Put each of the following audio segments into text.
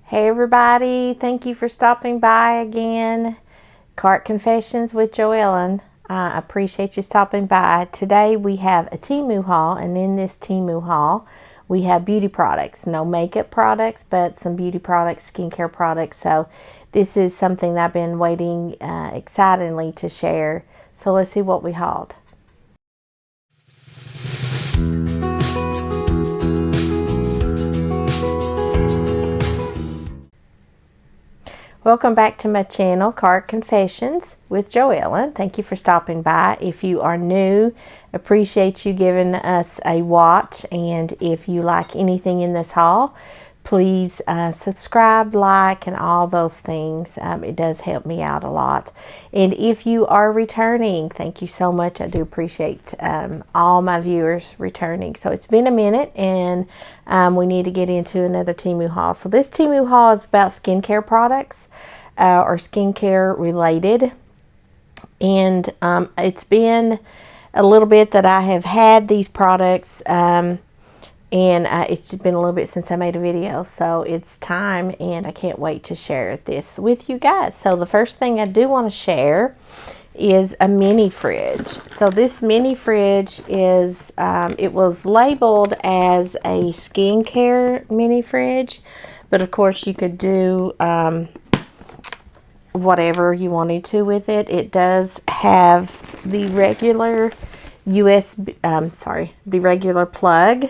Hey everybody, thank you for stopping by again. Cart Confessions with Joellen. I appreciate you stopping by. Today we have a Temu haul, and in this Temu haul we have beauty products. No makeup products, but some beauty products, skincare products. So this is something that I've been waiting excitedly to share. So let's see what we hauled. Welcome back to my channel, Cart Confessions with Joellen. Thank you for stopping by. If you are new, appreciate you giving us a watch. And if you like anything in this haul, please subscribe, like, and all those things. It does help me out a lot. And if you are returning, thank you so much. I do appreciate all my viewers returning. So it's been a minute, and we need to get into another Temu haul. So this Temu haul is about skincare products. Or skincare related, and it's been a little bit that I have had these products, and it's just been a little bit since I made a video, so it's time, and I can't wait to share this with you guys. So the first thing I do want to share is a mini fridge. So this mini fridge is it was labeled as a skincare mini fridge, but of course you could do whatever you wanted to with it. It does have the regular the regular plug,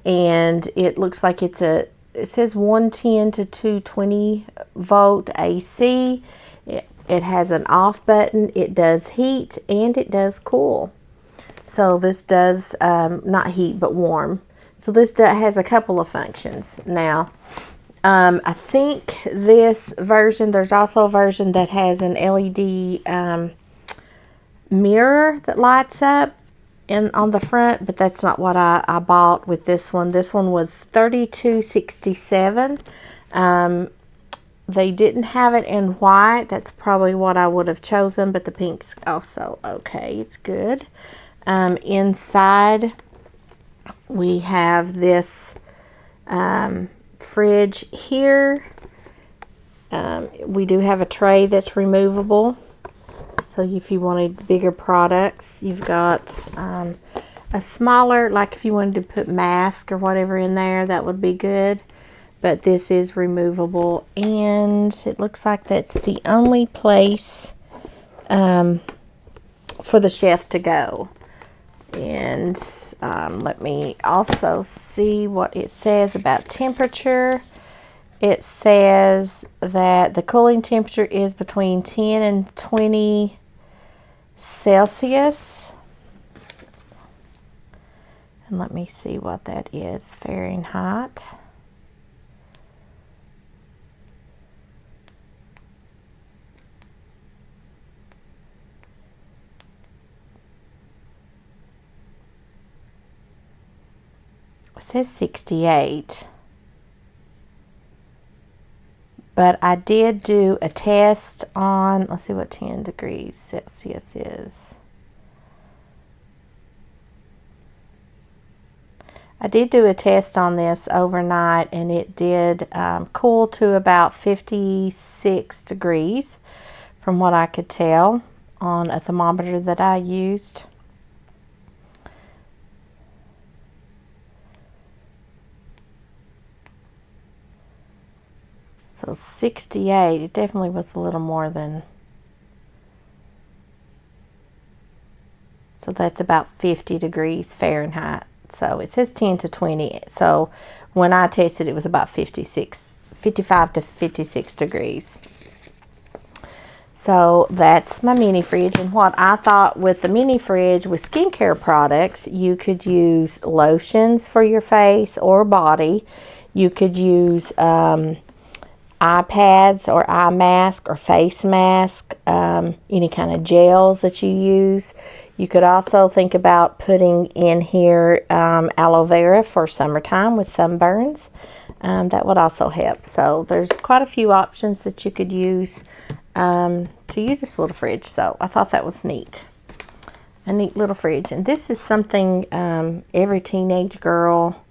and it looks like it says 110 to 220 volt AC. It has an off button. It does heat and it does cool. So this does not heat but warm. So this has a couple of functions. Now I think this version, there's also a version that has an LED mirror that lights up on the front, but that's not what I bought with this one. This one was $32.67. They didn't have it in white. That's probably what I would have chosen, but the pink's also okay. It's good. Inside we have this fridge here. We do have a tray that's removable, so if you wanted bigger products, you've got a smaller, like if you wanted to put mask or whatever in there, that would be good, but this is removable, and it looks like that's the only place for the shelf to go. And let me also see what it says about temperature. It says that the cooling temperature is between 10 and 20 Celsius. And let me see what that is, Fahrenheit. It says 68, but I did do a test on, let's see what 10 degrees Celsius is. I did do a test on this overnight, and it did cool to about 56 degrees from what I could tell on a thermometer that I used. So 68, it definitely was a little more than, so that's about 50 degrees Fahrenheit. So it says 10 to 20. So when I tested, it was about 55 to 56 degrees. So that's my mini fridge. And what I thought with the mini fridge with skincare products, you could use lotions for your face or body. You could use eye pads or eye mask or face mask, any kind of gels that you use. You could also think about putting in here aloe vera for summertime with sunburns. That would also help. So there's quite a few options that you could use to use this little fridge. So I thought that was neat. A neat little fridge. And this is something every teenage girl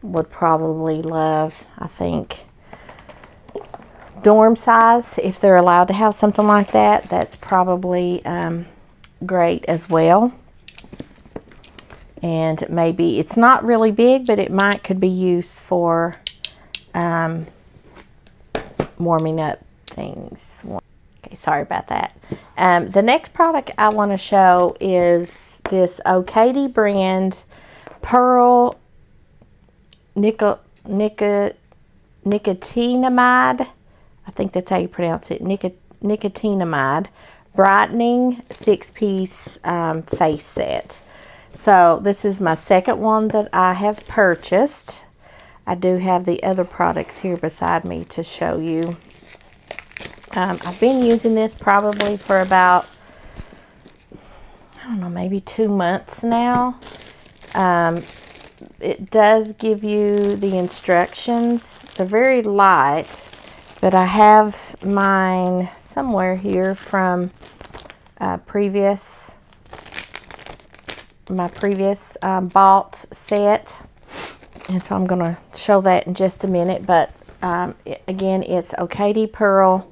would probably love, I think, dorm size. If they're allowed to have something like that, that's probably great as well. And maybe it's not really big, but it could be used for warming up things. Okay, sorry about that. The next product I want to show is this Okadi brand Pearl Niacinamide. I think that's how you pronounce it. Niacinamide brightening 6-piece face set. So this is my second one that I have purchased. I do have the other products here beside me to show you. I've been using this probably for about, I don't know, maybe 2 months now. It does give you the instructions. They're very light, but I have mine somewhere here from my previous bought set, and so I'm going to show that in just a minute. But again, it's Okadi Pearl,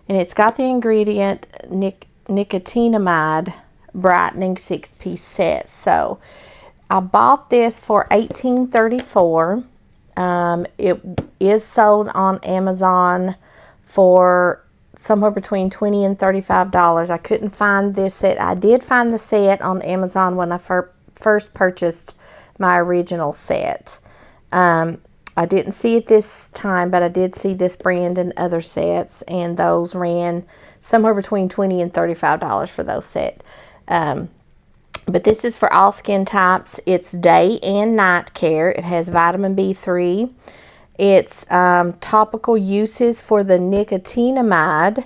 and it's got the ingredient niacinamide brightening 6-piece set. So I bought this for $18.34. It is sold on Amazon for somewhere between $20 and $35. I couldn't find this set. I did find the set on Amazon when I first purchased my original set. I didn't see it this time, but I did see this brand in other sets, and those ran somewhere between $20 and $35 for those sets. But this is for all skin types. It's day and night care. It has vitamin B3. It's topical uses for the niacinamide.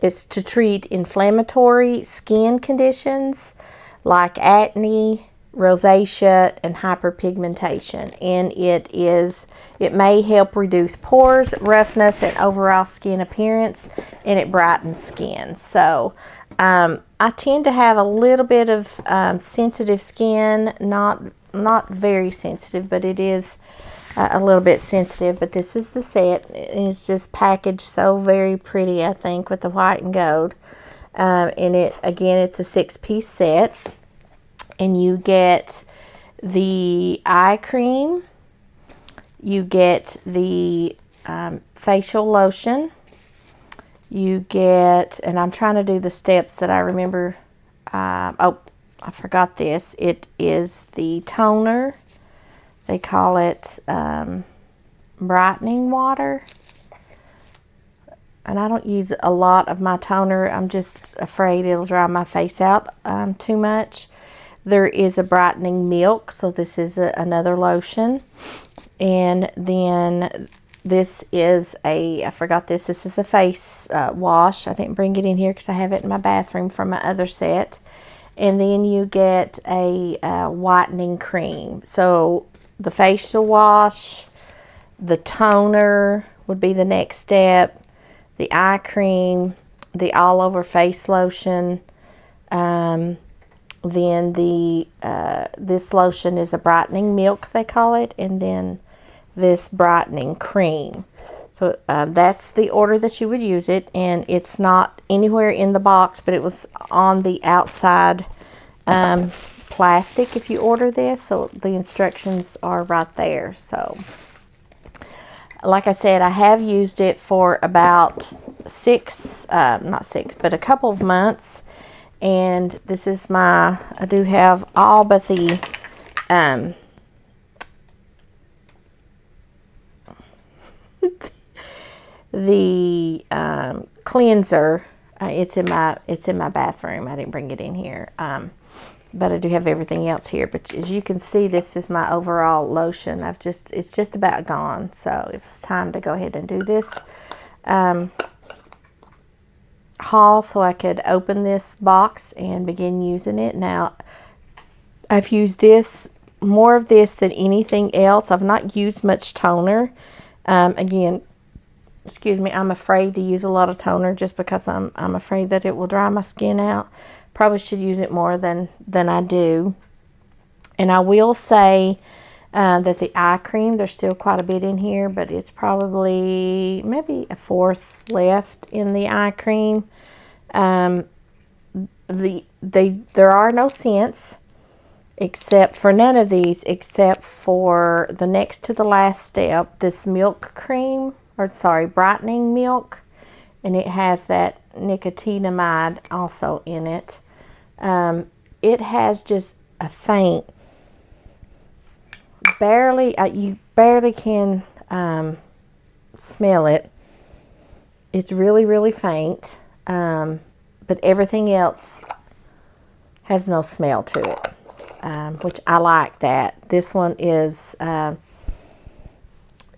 It's to treat inflammatory skin conditions like acne, rosacea, and hyperpigmentation. And it may help reduce pores, roughness, and overall skin appearance, and it brightens skin. So I tend to have a little bit of sensitive skin, not very sensitive, but it is a little bit sensitive. But this is the set, and it's just packaged so very pretty, I think, with the white and gold. And it's a 6-piece set, and you get the eye cream, you get the facial lotion, you get, and I'm trying to do the steps that I remember. I forgot this. It is the toner. They call it brightening water. And I don't use a lot of my toner. I'm just afraid it'll dry my face out too much. There is a brightening milk. So this is another lotion. And then this is I forgot this. This is a face wash. I didn't bring it in here because I have it in my bathroom from my other set. And then you get a whitening cream. So the facial wash, the toner would be the next step, the eye cream, the all over face lotion. Then this lotion is a brightening milk, they call it, and then this brightening cream. So that's the order that you would use it, and it's not anywhere in the box, but it was on the outside plastic if you order this. So the instructions are right there. So like I said, I have used it for about a couple of months. And this is I do have all but the cleanser. It's in my bathroom. I didn't bring it in here. But I do have everything else here. But as you can see, this is my overall lotion. It's just about gone. So it's time to go ahead and do this haul so I could open this box and begin using it. Now, I've used more of this than anything else. I've not used much toner. Again, excuse me, I'm afraid to use a lot of toner just because I'm afraid that it will dry my skin out. Probably should use it more than I do. And I will say that the eye cream, there's still quite a bit in here, but it's probably maybe a fourth left in the eye cream. There are no scents except for none of these, except for the next to the last step, this milk cream, or sorry, brightening milk, and it has that niacinamide also in it. It has just a faint, you barely can smell it. It's really, really faint, but everything else has no smell to it, which I like that. This one is,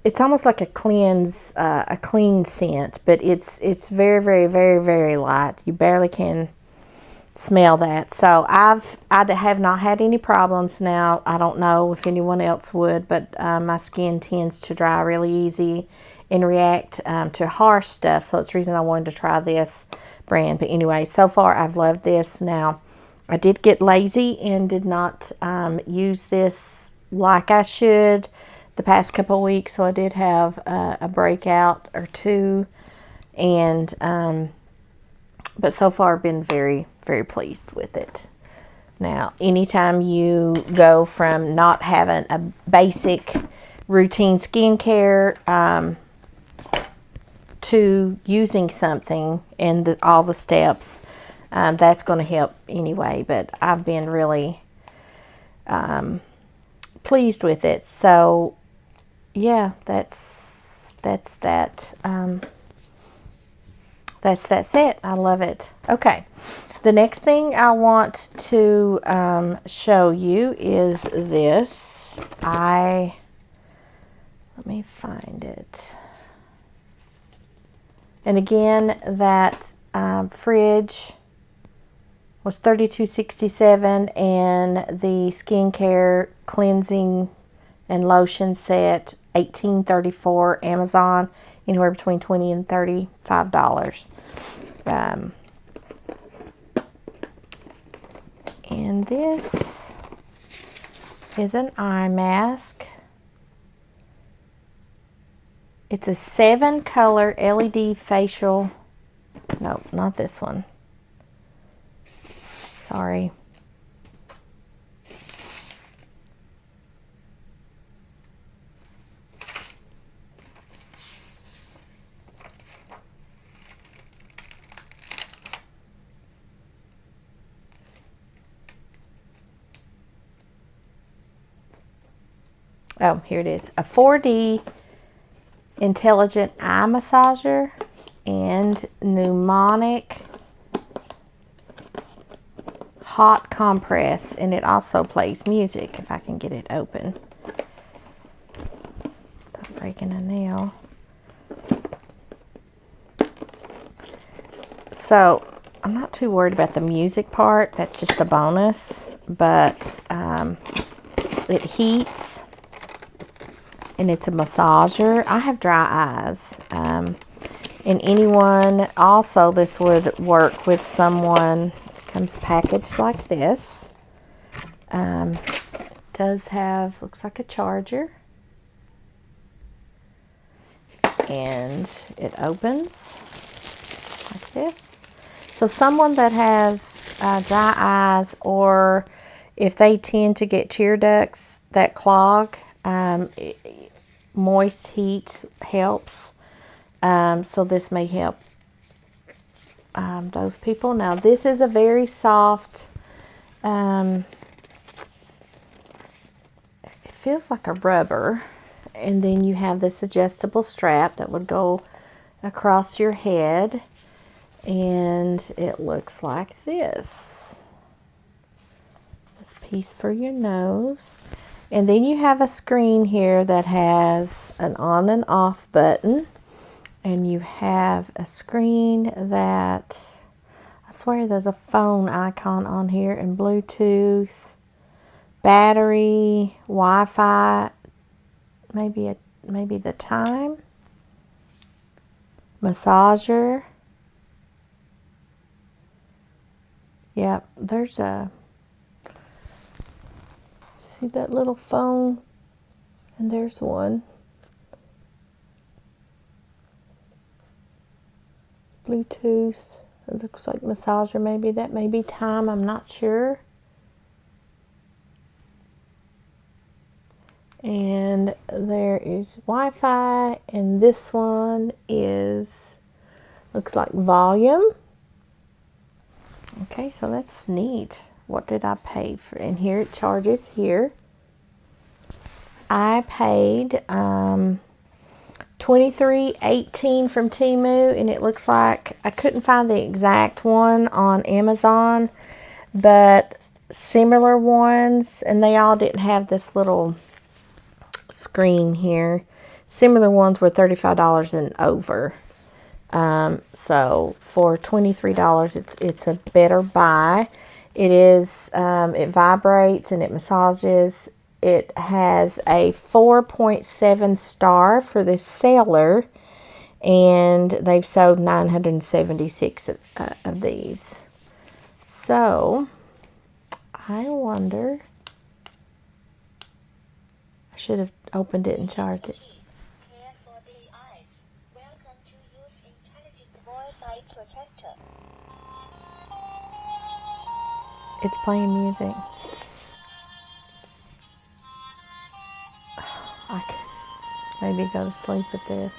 it's almost like a clean scent, but it's very, very, very, very light. You barely can smell that. So I have not had any problems now. I don't know if anyone else would, but my skin tends to dry really easy and react to harsh stuff. So it's the reason I wanted to try this brand. But anyway, so far I've loved this. Now, I did get lazy and did not use this like I should the past couple of weeks. So I did have a breakout or two, and but so far I've been very, very pleased with it. Now, anytime you go from not having a basic routine skincare to using something and all the steps, that's going to help anyway. But I've been really pleased with it. So yeah, that's that. That's that set. I love it. Okay, the next thing I want to show you is this. Let me find it. And again, that fridge was $32.67, and the skincare cleansing and lotion set $18.34. Amazon, anywhere between $20 and $35. And this is an eye mask. It's a 7-color LED facial. No, not this one. Sorry. Oh, here it is. A 4D intelligent eye massager and pneumonic hot compress, and it also plays music if I can get it open. I'm breaking a nail. So I'm not too worried about the music part. That's just a bonus, but it heats. And it's a massager. I have dry eyes. And anyone, also this would work with someone. It comes packaged like this. Does have, looks like a charger. And it opens like this. So someone that has dry eyes, or if they tend to get tear ducts that clog, moist heat helps. So this may help those people. Now this is a very soft, it feels like a rubber, and then you have this adjustable strap that would go across your head, and it looks like this piece for your nose. And then you have a screen here that has an on and off button. And you have a screen that, I swear there's a phone icon on here, and Bluetooth, battery, Wi-Fi, maybe the time, massager. Yep, there's a, see that little phone And there's one. Bluetooth. It looks like massager maybe. That may be time. I'm not sure. And there is Wi-Fi. And this one is, looks like volume. Okay, so that's neat. What did I pay for? And here it charges here. I paid $23.18 from Temu, and it looks like I couldn't find the exact one on Amazon, but similar ones, and they all didn't have this little screen here. Similar ones were $35 and over. So for $23, it's a better buy. It is, it vibrates and it massages. It has a 4.7 star for this seller, and they've sold 976 of these. So I wonder, I should have opened it and charged it. It's playing music. I could maybe go to sleep with this.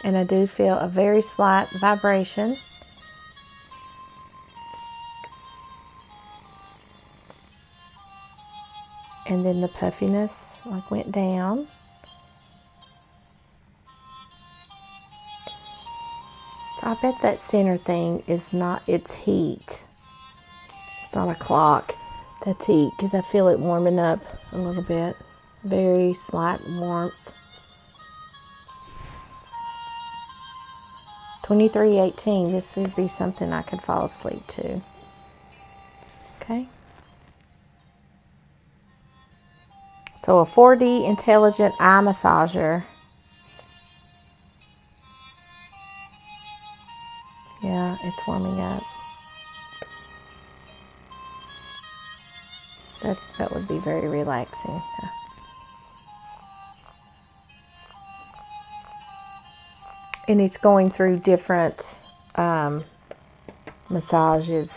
And I do feel a very slight vibration. And then the puffiness like went down. So I bet that center thing is not, it's heat. It's not a clock. That's heat, because I feel it warming up a little bit. Very slight warmth. $23.18. This would be something I could fall asleep to. Okay. So a 4D intelligent eye massager. Yeah, it's warming up. That would be very relaxing. And it's going through different massages.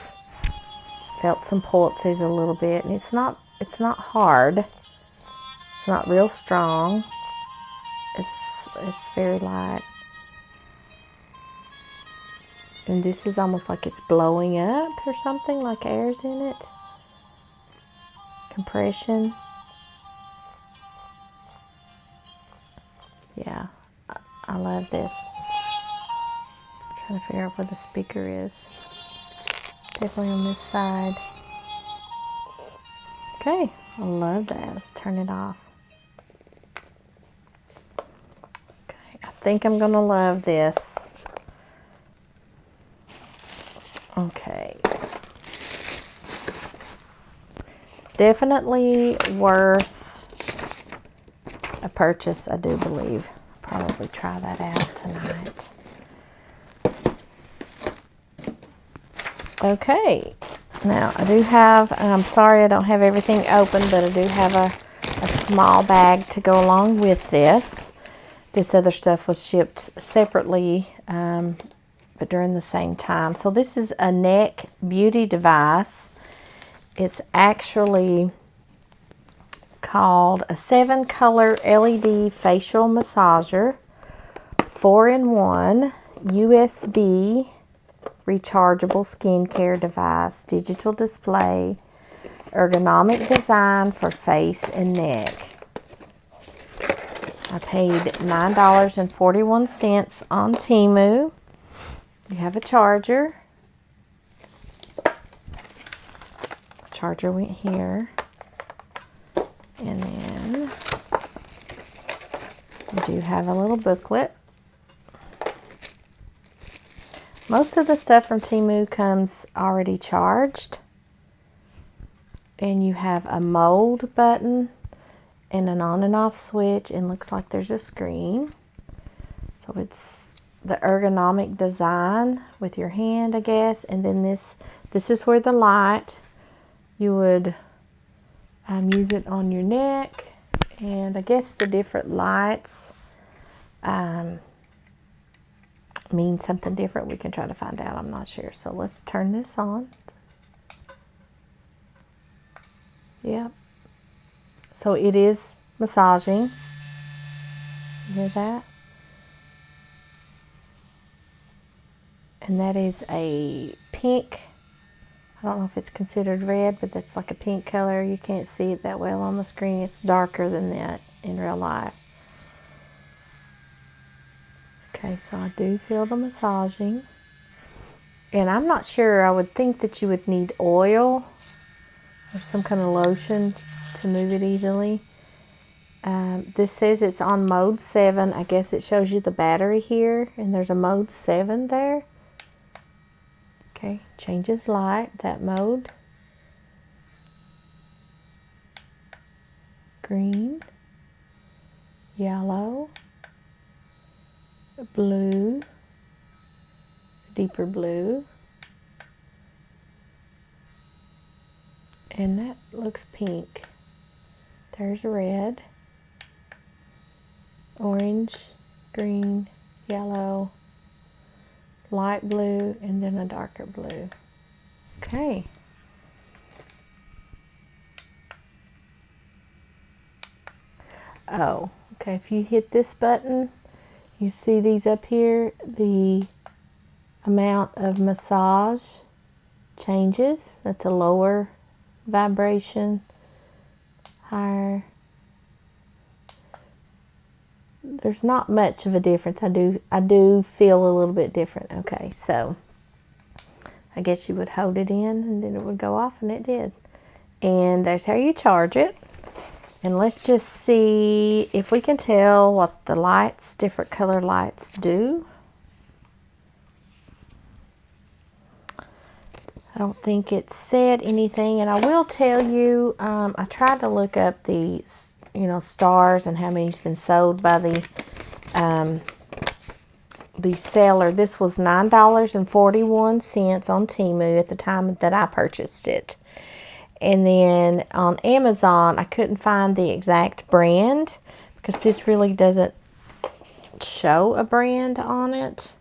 Felt some pulses a little bit, and it's not hard. It's not real strong. It's very light. And this is almost like it's blowing up or something, like air's in it. Compression. Yeah, I love this. Trying to figure out where the speaker is. Definitely on this side. Okay, I love that. Let's turn it off. Okay, I think I'm gonna love this. Okay. Definitely worth a purchase, I do believe. Probably try that out tonight. Okay, now I do have, and I'm sorry I don't have everything open, but I do have a small bag to go along with this. This other stuff was shipped separately, but during the same time. So this is a neck beauty device. It's actually called a 7-color LED facial massager, 4-in-1 USB rechargeable skincare device, digital display, ergonomic design for face and neck. I paid $9.41 on Temu. You have a charger. Charger went here. And then you do have a little booklet. Most of the stuff from Temu comes already charged. And you have a mold button and an on and off switch, and looks like there's a screen. So it's the ergonomic design with your hand, I guess. And then this is where the light, you would use it on your neck And I guess the different lights mean something different. We can try to find out. I'm not sure. So let's turn this on. Yep. So it is massaging. You hear that? And that is a pink. I don't know if it's considered red, but that's like a pink color. You can't see it that well on the screen. It's darker than that in real life. Okay, so I do feel the massaging. And I'm not sure. I would think that you would need oil or some kind of lotion to move it easily. This says it's on mode 7. I guess it shows you the battery here, and there's a mode 7 there. Okay, changes light, that mode. Green, yellow, blue, deeper blue, and that looks pink. There's red, orange, green, yellow, light blue, and then a darker blue. Okay. Oh, okay, if you hit this button, you see these up here, the amount of massage changes. That's a lower vibration, higher. There's not much of a difference. I do feel a little bit different. Okay, so I guess you would hold it in and then it would go off, and it did. And there's how you charge it. And let's just see if we can tell what the lights, different color lights do. I don't think it said anything, and I will tell you, I tried to look up the, stars and how many's been sold by the seller. This was $9.41 on Temu at the time that I purchased it. And then on Amazon, I couldn't find the exact brand because this really doesn't show a brand on it.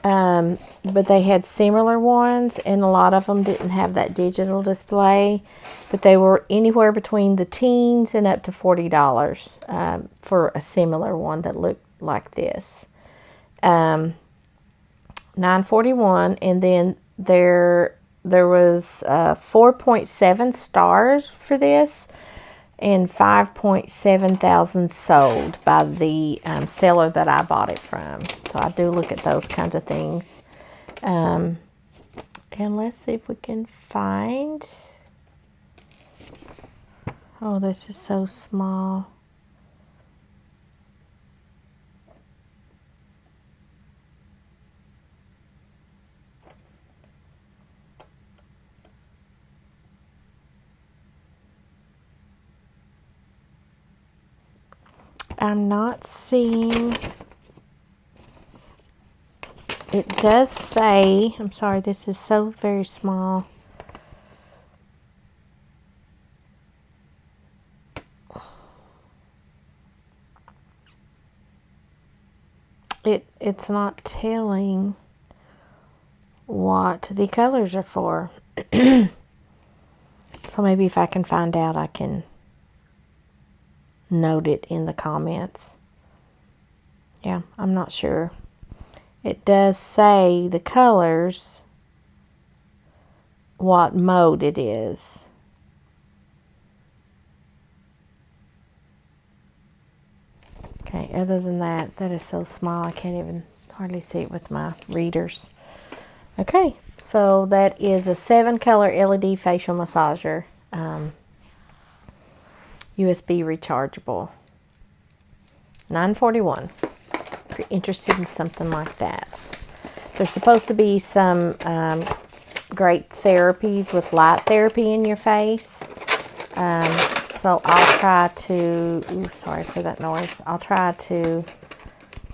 But they had similar ones, and a lot of them didn't have that digital display. But they were anywhere between the teens and up to $40 for a similar one that looked like this. $9.41, and then there was 4.7 stars for this, and 5.7 thousand sold by the seller that I bought it from. So I do look at those kinds of things. And let's see if we can find. Oh, this is so small. I'm not seeing. It does say, I'm sorry, this is so very small. It's not telling what the colors are for. So maybe if I can find out, I can note it in the comments. Yeah, I'm not sure. It does say the colors, what mode it is. Okay, other than that, that is so small I can't even hardly see it with my readers. Okay, so that is a 7-color LED facial massager. USB rechargeable. $9.41. If you're interested in something like that. There's supposed to be some great therapies with light therapy in your face. So I'll try to, sorry for that noise. I'll try to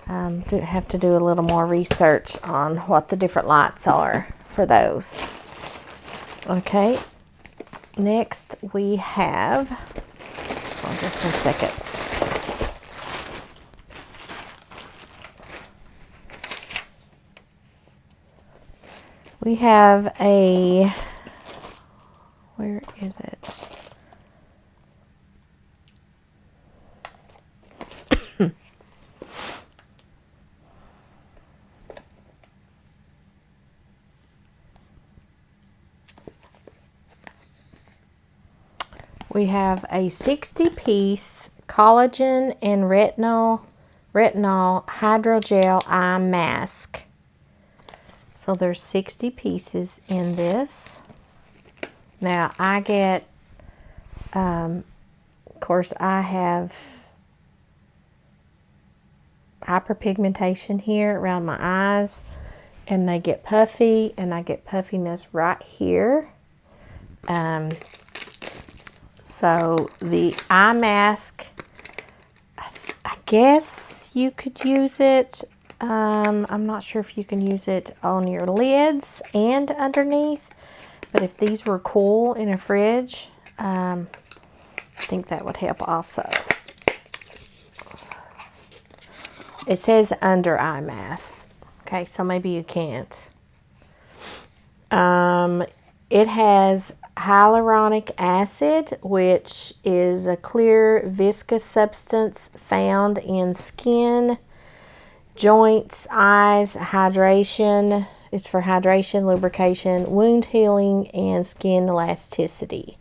have to do a little more research on what the different lights are for those. Okay. Next we have, on just a second. We have a, where is it? We have a 60-piece collagen and retinol hydrogel eye mask. So there's 60 pieces in this. Now I get, of course I have hyperpigmentation here around my eyes, and they get puffy, and I get puffiness right here. So the eye mask, I guess you could use it. I'm not sure if you can use it on your lids and underneath, but if these were cool in a fridge, I think that would help also. It says under eye mask. Okay, so maybe you can't. It has hyaluronic acid, which is a clear viscous substance found in skin, joints, eyes, hydration. It's for hydration, lubrication, wound healing, and skin elasticity.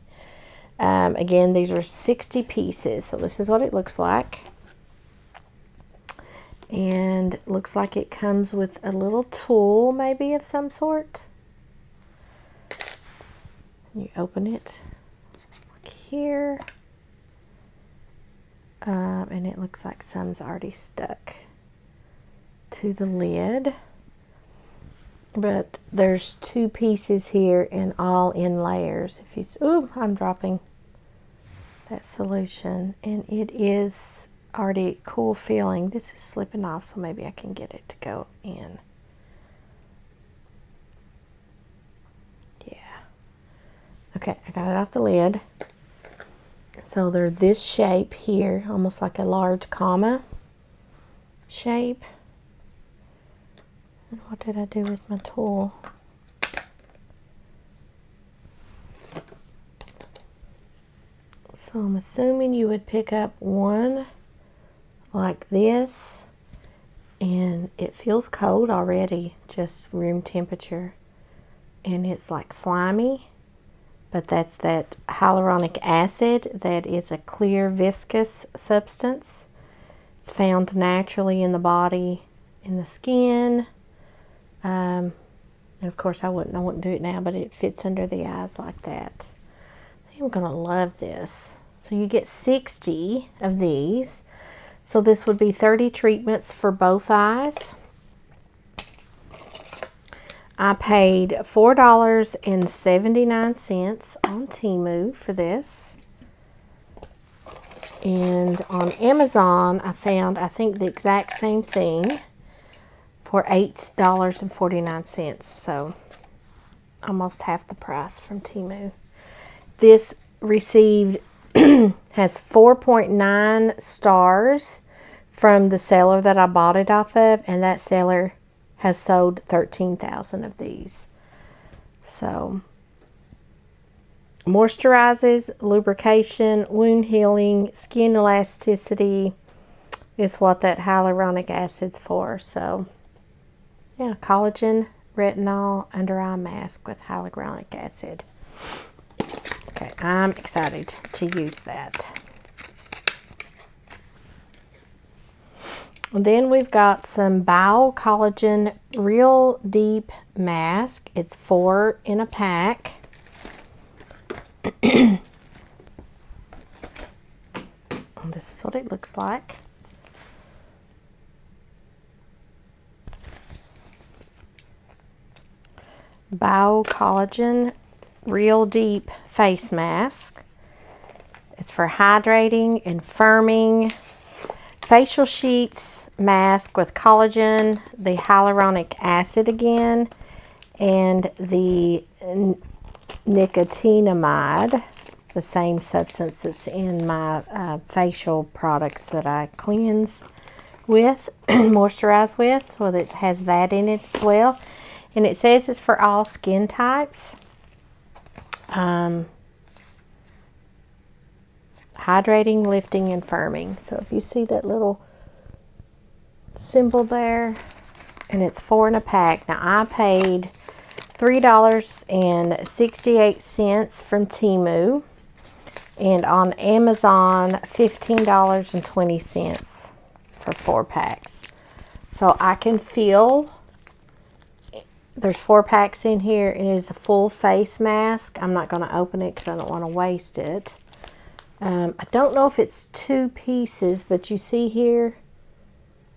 Again, these are 60 pieces, so this is what it looks like. And it looks like it comes with a little tool, maybe of some sort. You open it like here, and it looks like some's already stuck to the lid, but there's 2 pieces here and all in layers. If you, ooh, I'm dropping that solution, and it is already cool feeling. This is slipping off, so maybe I can get it to go in. Okay, I got it off the lid. So they're this shape here, almost like a large comma shape. And what did I do with my tool? So I'm assuming you would pick up one like this, and it feels cold already, just room temperature. And it's like slimy. But that's that hyaluronic acid that is a clear viscous substance. It's found naturally in the body, in the skin. And of course I wouldn't do it now, but it fits under the eyes like that. I think I'm gonna love this. So you get 60 of these. So this would be 30 treatments for both eyes. I paid $4.79 on Temu for this. And on Amazon, I found, I think, the exact same thing for $8.49. So almost half the price from Temu. This received, has 4.9 stars from the seller that I bought it off of. And that seller has sold 13,000 of these. So, moisturizes, lubrication, wound healing, skin elasticity is what that hyaluronic acid's for. So, yeah, collagen, retinol, under eye mask with hyaluronic acid. Okay, I'm excited to use that. And then we've got some Bio-collagen Real Deep Mask. It's 4 in a pack. And this is what it looks like. Bio-collagen Real Deep Face Mask. It's for hydrating and firming. Facial sheets mask with collagen, the hyaluronic acid again, and the niacinamide. the same substance that's in my facial products that I cleanse with, moisturize with. So it has that in it as well. And it says it's for all skin types. Hydrating, lifting, and firming. So if you see that little symbol there, and it's 4 in a pack. Now I paid $3.68 from Temu, and on Amazon $15.20 for 4 packs. So I can feel, there's 4 packs in here. It is a full face mask. I'm not going to open it because I don't want to waste it. I don't know if it's 2 pieces, but you see here,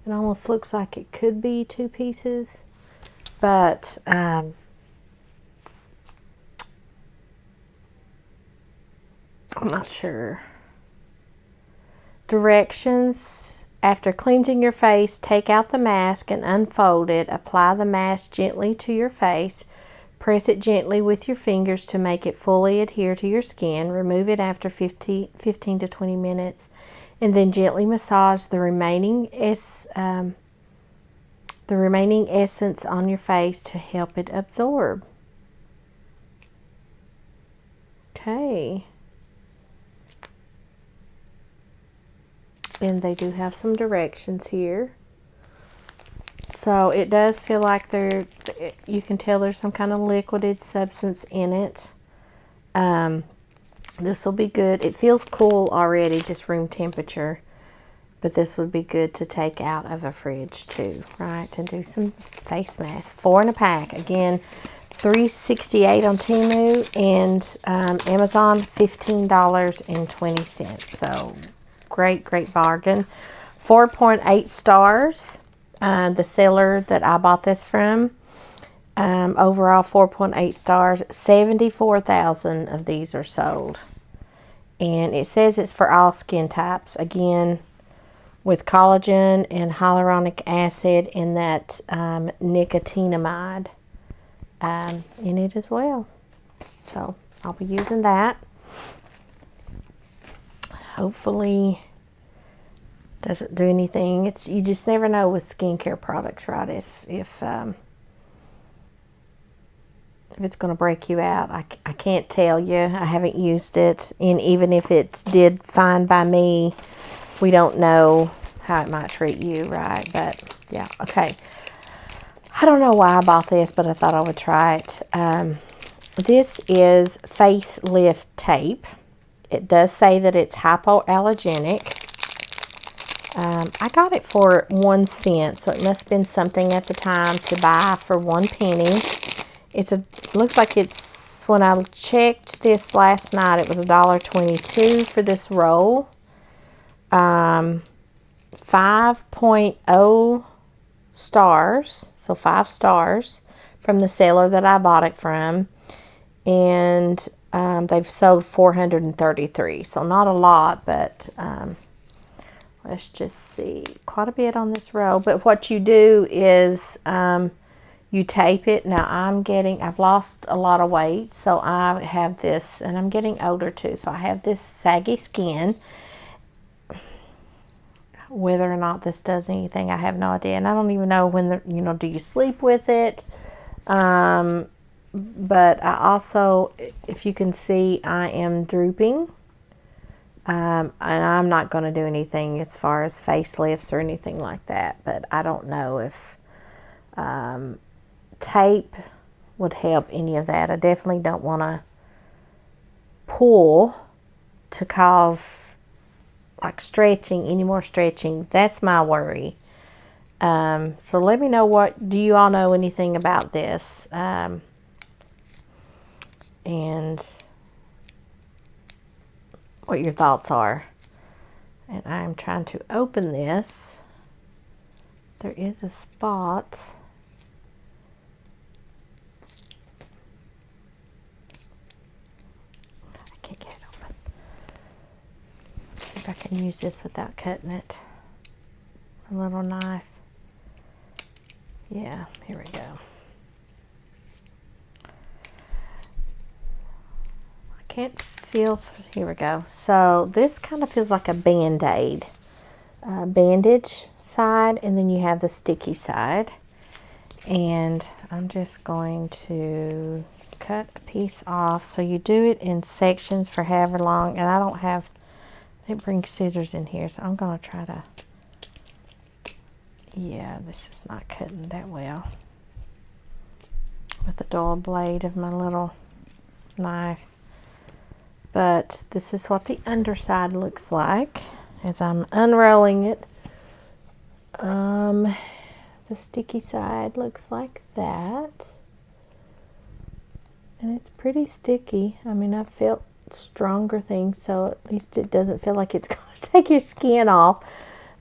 it almost looks like it could be 2 pieces, but I'm not sure. Directions: after cleansing your face, take out the mask and unfold it. Apply the mask gently to your face. Press it gently with your fingers to make it fully adhere to your skin. Remove it after 15 to 20 minutes. And then gently massage the remaining essence on your face to help it absorb. Okay. And they do have some directions here. So it does feel like you can tell there's some kind of liquid substance in it. This will be good. It feels cool already, just room temperature. But this would be good to take out of a fridge too, right? And do some face masks. 4 in a pack. Again, $3.68 on Temu, and Amazon $15.20. So great bargain. 4.8 stars. The seller that I bought this from. Overall 4.8 stars. 74,000 of these are sold. And it says it's for all skin types. Again, with collagen and hyaluronic acid and that niacinamide in it as well. So I'll be using that. Hopefully doesn't do anything. You just never know with skincare products, right? If it's going to break you out. I can't tell you. I haven't used it. And even if it did fine by me, we don't know how it might treat you, right? But yeah, okay. I don't know why I bought this, but I thought I would try it. This is Facelift tape. It does say that it's hypoallergenic. I got it for 1 cent, so it must have been something at the time to buy for 1 penny. Looks like it's, when I checked this last night, it was $1.22 for this roll. 5.0 stars, so 5 stars from the seller that I bought it from. And they've sold 433, so not a lot, but let's just see, quite a bit on this roll. But what you do is you tape it. Now I've lost a lot of weight, so I have this, and I'm getting older too, so I have this saggy skin. Whether or not this does anything, I have no idea, and I don't even know when do you sleep with it? But I also, if you can see, I am drooping, and I'm not going to do anything as far as facelifts or anything like that. But I don't know if tape would help any of that. I definitely don't want to pull to cause like stretching, any more stretching. That's my worry. So let me know, do you all know anything about this? And what your thoughts are. And I'm trying to open this. There is a spot. I can't get it open. See if I can use this without cutting it. A little knife. Yeah, here we go. I can't feel, here we go. So this kind of feels like a Band-Aid. Bandage side, and then you have the sticky side. And I'm just going to cut a piece off. So you do it in sections for however long, and I didn't bring scissors in here, so I'm going to try to, yeah, this is not cutting that well with the dull blade of my little knife. But this is what the underside looks like as I'm unrolling it. The sticky side looks like that. And it's pretty sticky. I mean, I've felt stronger things, so at least it doesn't feel like it's going to take your skin off.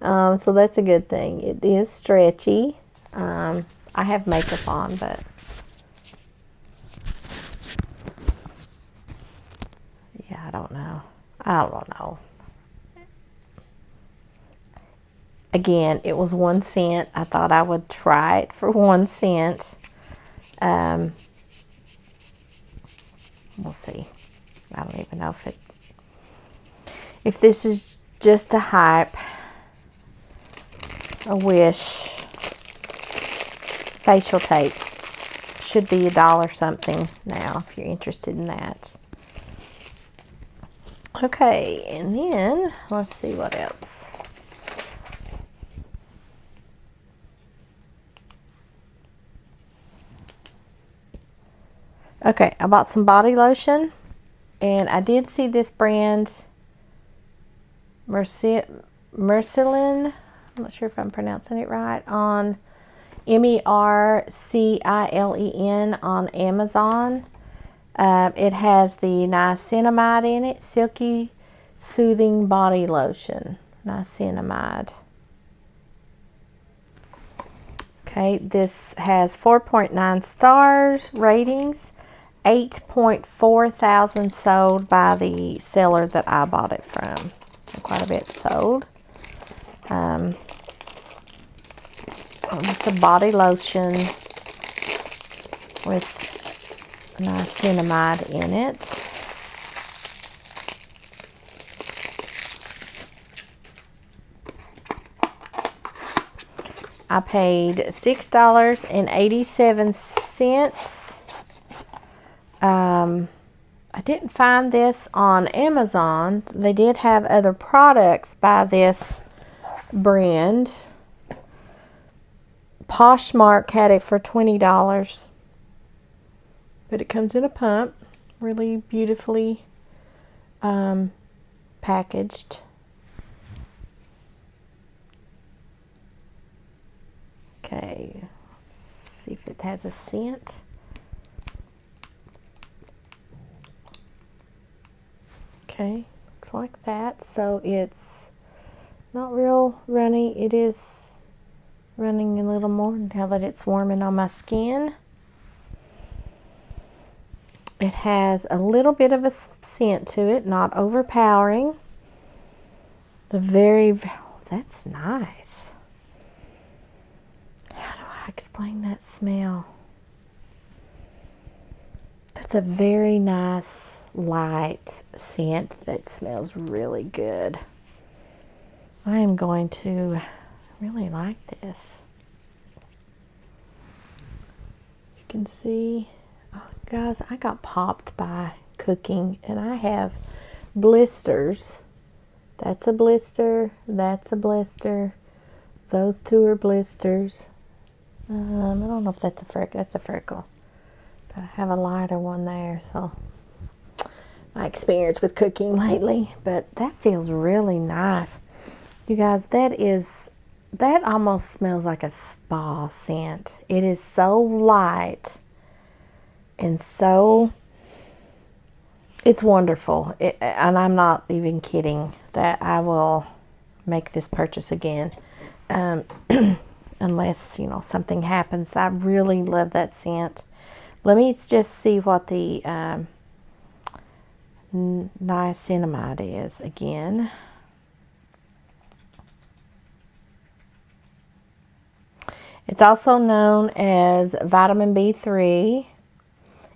So that's a good thing. It is stretchy. I have makeup on, but yeah, I don't know. Again, it was 1 cent. I thought I would try it for 1 cent. We'll see. I don't even know if this is just a hype, a wish. Facial tape should be $1 something now if you're interested in that. Okay, and then let's see what else. Okay, I bought some body lotion, and I did see this brand, Mercilen, I'm not sure if I'm pronouncing it right, on Mercilen on Amazon. It has the niacinamide in it, silky soothing body lotion, niacinamide. Okay, this has 4.9 stars ratings. 8.4 thousand sold by the seller that I bought it from. So quite a bit sold. It's a body lotion with niacinamide in it. I paid $6.87. I didn't find this on Amazon. They did have other products by this brand. Poshmark had it for $20. But it comes in a pump. Really beautifully packaged. Okay. Let's see if it has a scent. Okay, looks like that. So it's not real runny. It is running a little more now that it's warming on my skin. It has a little bit of a scent to it, not overpowering. That's nice. How do I explain that smell? That's a very nice light scent that smells really good. I am going to really like this. You can see, oh, guys, I got popped by cooking, and I have blisters. That's a blister. That's a blister. Those two are blisters. I don't know if that's a freckle. That's a freckle. But I have a lighter one there, so my experience with cooking lately. But that feels really nice. You guys, that almost smells like a spa scent. It is so light and so, it's wonderful. And I'm not even kidding that I will make this purchase again. Unless, something happens. I really love that scent. Let me just see what the niacinamide is again. It's also known as vitamin B3.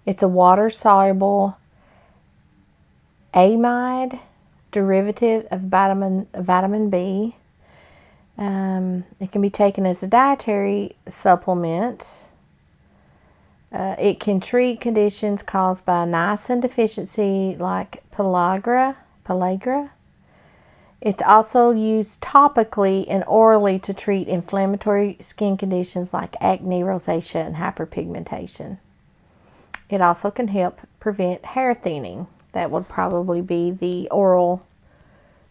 It's a water-soluble amide, derivative of vitamin B. It can be taken as a dietary supplement. It can treat conditions caused by niacin deficiency like pellagra. It's also used topically and orally to treat inflammatory skin conditions like acne, rosacea, and hyperpigmentation. It also can help prevent hair thinning. That would probably be the oral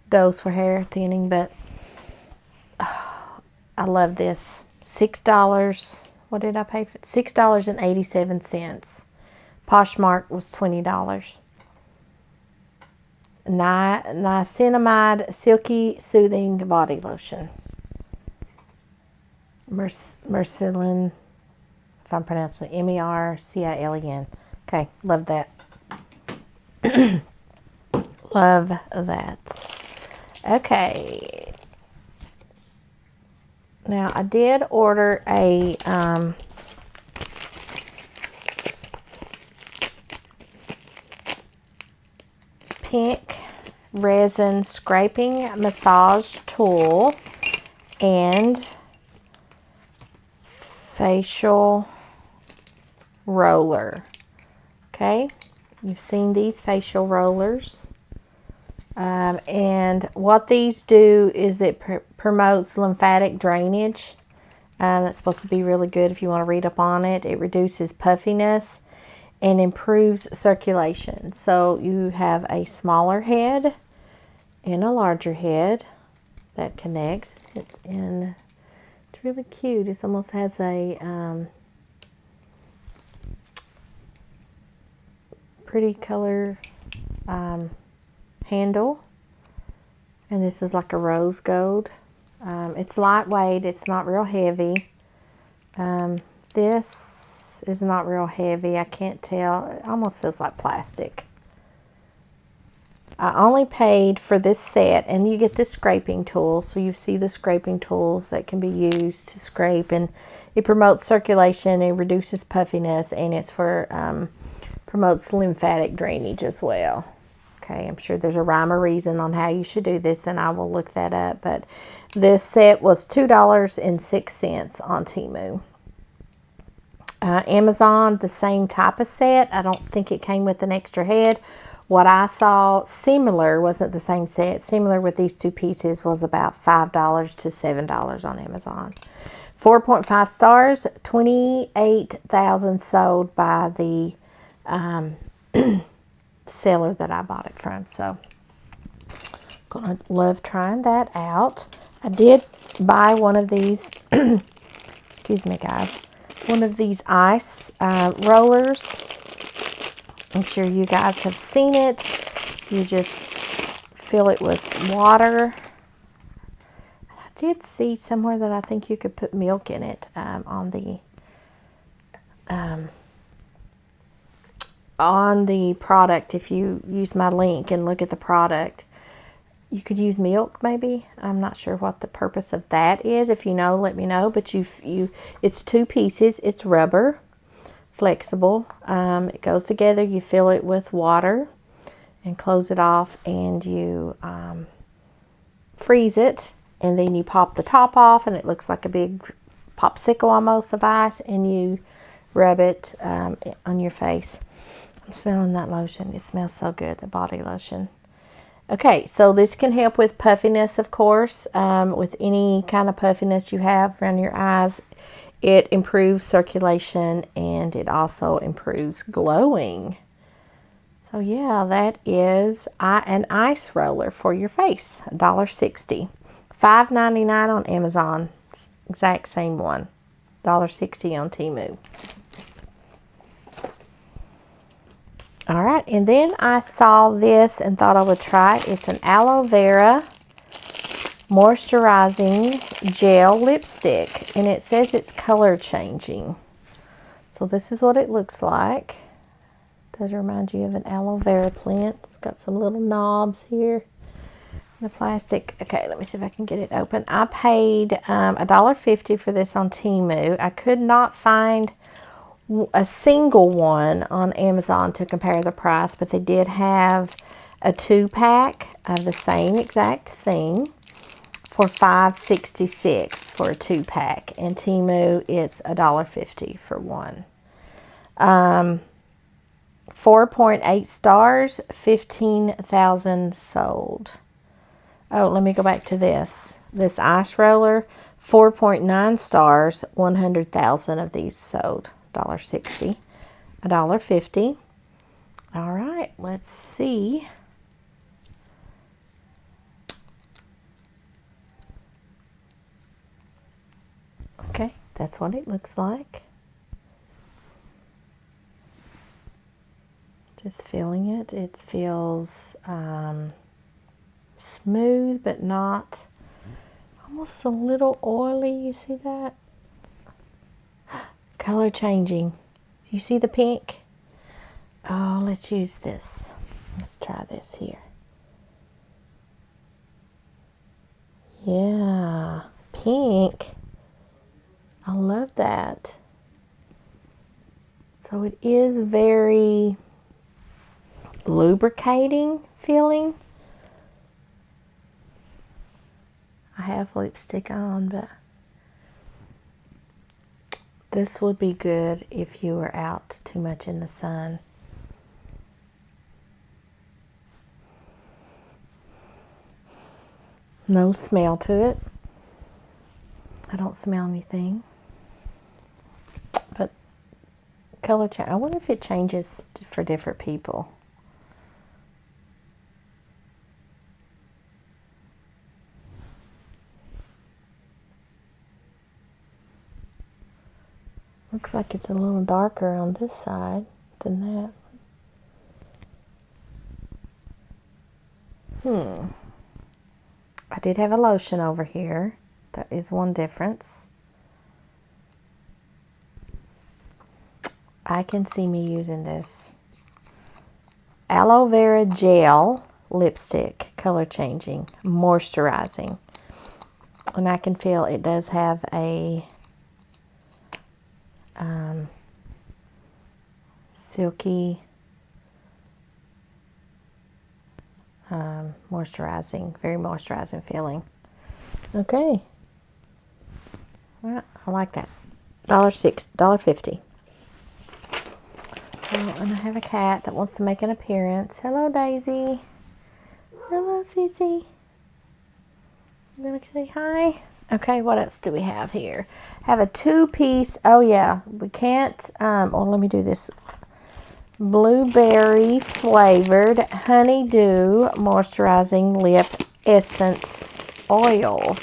dose for hair thinning, but I love this. $6. What did I pay for it? $6.87. Poshmark was $20. Niacinamide Silky Soothing Body Lotion. Mercilin, if I'm pronouncing it, Mercilin. Okay, love that. Love that. Okay. Now, I did order a pink resin scraping massage tool and facial roller. Okay, you've seen these facial rollers. And what these do is it promotes lymphatic drainage. That's supposed to be really good if you want to read up on it. It reduces puffiness and improves circulation. So you have a smaller head and a larger head that connects. And it's really cute. It almost has a pretty color handle, and this is like a rose gold. It's lightweight, it's not real heavy. This is not real heavy, I can't tell. It almost feels like plastic. I only paid for this set, and you get this scraping tool, so you see the scraping tools that can be used to scrape, and it promotes circulation, it reduces puffiness, and it's for promotes lymphatic drainage as well. Okay, I'm sure there's a rhyme or reason on how you should do this, and I will look that up. But this set was $2.06 on Temu. Amazon, the same type of set. I don't think it came with an extra head. What I saw similar, wasn't the same set, similar with these two pieces, was about $5 to $7 on Amazon. 4.5 stars, 28,000 sold by the seller that I bought it from. So gonna love trying that out. I did buy one of these excuse me guys, one of these ice rollers. I'm sure you guys have seen it. You just fill it with water. I did see somewhere that I think you could put milk in it on the product. If you use my link and look at the product, you could use milk maybe. I'm not sure what the purpose of that is. If you know, let me know. But it's two pieces. It's rubber, flexible. It goes together. You fill it with water and close it off, and you freeze it, and then you pop the top off, and it looks like a big popsicle almost of ice, and you rub it on your face. I'm smelling that lotion. It smells so good, the body lotion. Okay, so this can help with puffiness, of course, with any kind of puffiness you have around your eyes. It improves circulation, and it also improves glowing. So yeah, that is an ice roller for your face, $1.60. $5.99 on Amazon, exact same one. $1.60 on Temu. All right, and then I saw this and thought I would try it. It's an aloe vera moisturizing gel lipstick, and it says it's color changing. So this is what it looks like. It does remind you of an aloe vera plant. It's got some little knobs here. The plastic. Okay, let me see if I can get it open. I paid $1.50 for this on Temu. I could not find a single one on Amazon to compare the price, but they did have a 2-pack of the same exact thing for $5.66 for a 2-pack. And Temu, it's $1.50 for one. 4.8 stars, 15,000 sold. Oh, let me go back to this. This ice roller, 4.9 stars, 100,000 of these sold. $1.60, $1.50. All right, let's see. Okay, that's what it looks like. Just feeling it. It feels smooth, but not, almost a little oily. You see that? Color changing. You see the pink? Oh, let's use this. Let's try this here. Yeah, pink. I love that. So it is very lubricating feeling. I have lipstick on, but this would be good if you were out too much in the sun. No smell to it. I don't smell anything. But color change. I wonder if it changes for different people. Looks like it's a little darker on this side than that. I did have a lotion over here. That is one difference. I can see me using this. Aloe vera gel lipstick, color changing, moisturizing. And I can feel it does have a silky moisturizing, very moisturizing feeling. Okay. Well, I like that. $1.50. Oh, and I have a cat that wants to make an appearance. Hello, Daisy. Hello, Cece. You gonna say hi? Okay, what else do we have here? Have a 2-piece. Oh yeah, we can't. Well, let me do this. Blueberry flavored honeydew moisturizing lip essence oil.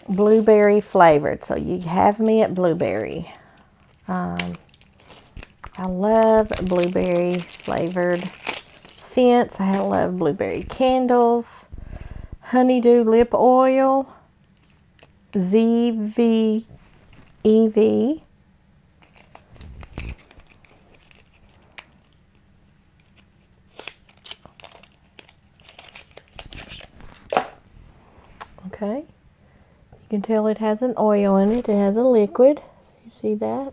Blueberry flavored. So you have me at blueberry. I love blueberry flavored scents. I love blueberry candles. Honeydew lip oil. ZVEV. Okay. You can tell it has an oil in it. It has a liquid. You see that?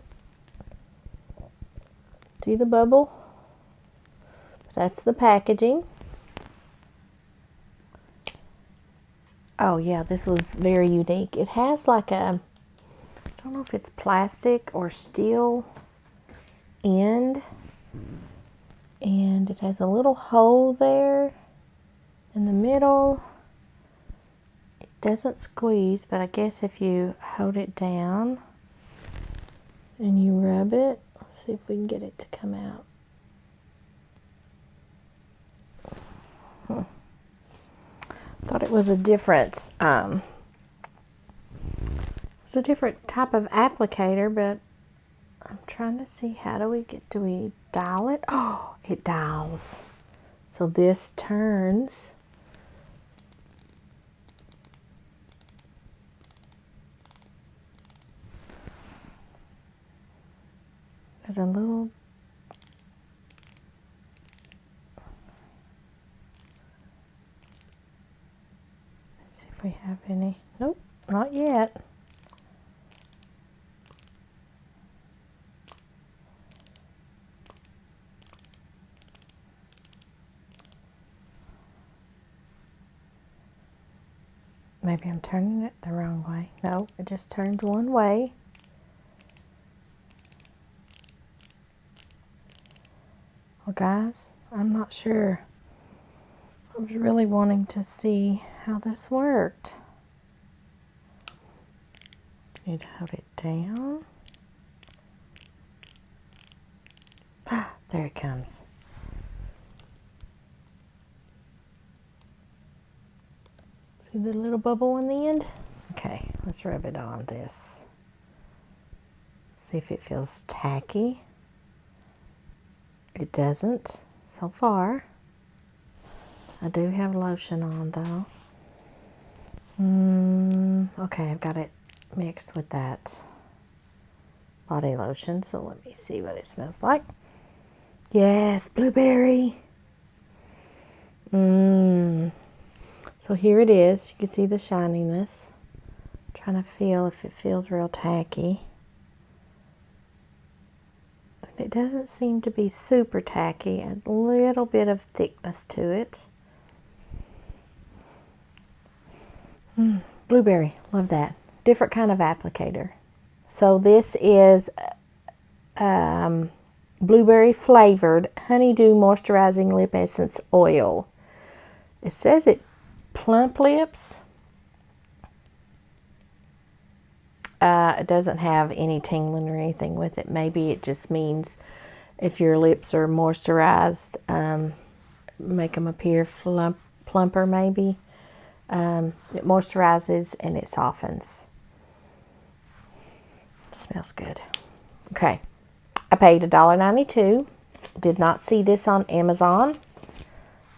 See the bubble? That's the packaging. Oh yeah, this was very unique. It has like a, I don't know if it's plastic or steel end. And it has a little hole there in the middle. It doesn't squeeze, but I guess if you hold it down and you rub it, let's see if we can get it to come out. Thought it was a different, it's a different type of applicator, but I'm trying to see how do we dial it? Oh, it dials. So this turns. There's a little, let's see if we have any. Nope, not yet. Maybe I'm turning it the wrong way. No, it just turns one way. Well, guys, I'm not sure. I was really wanting to see how this worked. Need to hold it down. There it comes. See the little bubble on the end? Okay, let's rub it on this. See if it feels tacky. It doesn't so far. I do have lotion on though. Okay, I've got it mixed with that body lotion, so let me see what it smells like. Yes, blueberry. So here it is. You can see the shininess. I'm trying to feel if it feels real tacky. And it doesn't seem to be super tacky. A little bit of thickness to it. Blueberry, love that. Different kind of applicator. So this is blueberry flavored honeydew moisturizing lip essence oil. It says it plump lips. It doesn't have any tingling or anything with it. Maybe it just means if your lips are moisturized, make them appear plumper maybe. It moisturizes and it softens. It smells good. Okay, I paid $1.92. Did not see this on Amazon.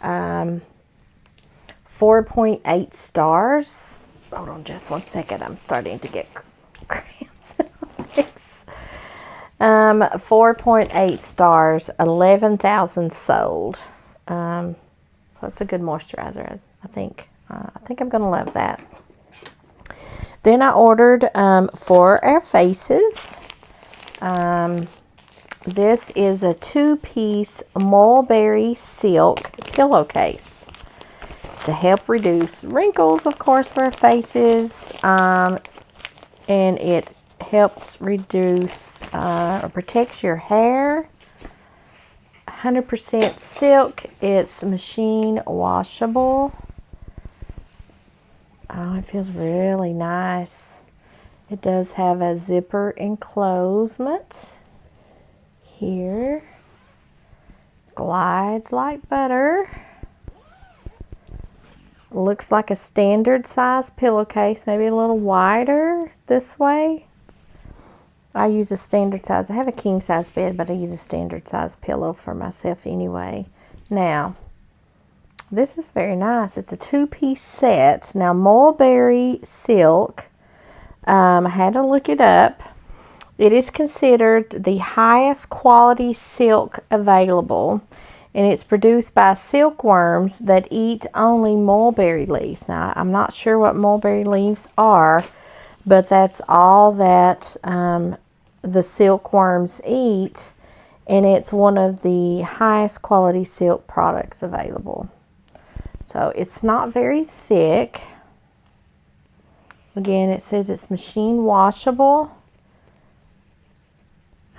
4.8 stars. Hold on just one second. I'm starting to get cramps. 4.8 stars. 11,000 sold. So it's a good moisturizer, I think. I think I'm going to love that. Then I ordered for our faces. This is a 2-piece Mulberry silk pillowcase to help reduce wrinkles, of course, for our faces. And it helps reduce or protects your hair. 100% silk. It's machine washable. Oh, it feels really nice. It does have a zipper enclosement here. Glides like butter. Looks like a standard size pillowcase, maybe a little wider this way. I use a standard size. I have a king size bed, but I use a standard size pillow for myself anyway. Now, this is very nice. It's a 2-piece set. Now, Mulberry silk, I had to look it up. It is considered the highest quality silk available, and it's produced by silkworms that eat only mulberry leaves. Now, I'm not sure what mulberry leaves are, but that's all that the silkworms eat, and it's one of the highest quality silk products available. So it's not very thick. Again, it says it's machine washable.